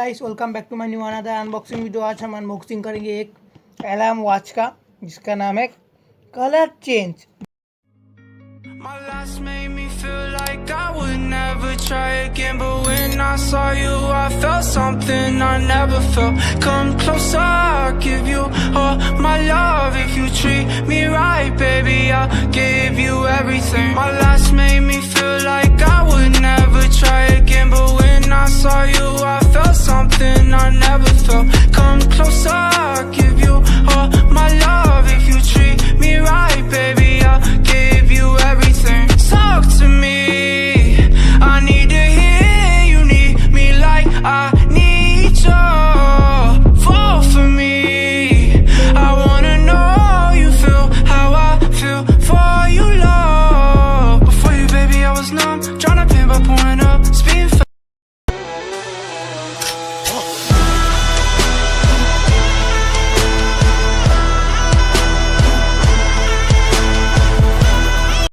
Guys, welcome back to my new another unboxing video. आज हम unboxing करेंगे एक अलार्म वॉच का जिसका नाम है colour change. My last made me feel like I would never try again, but when I saw you, I felt something I never felt. Come closer, I'll give you all my love. If you treat me right, baby, I'll give you everything. My last made me feel like I would never try again, but when I saw you, I felt something I never felt. Come closer, I'll give you all my love. If you treat me right, baby, I'll give you everything. Talk to me, I need to hear you need me like I need you. Fall for me, I wanna know you feel how I feel for you, love. Before you, baby, I was numb,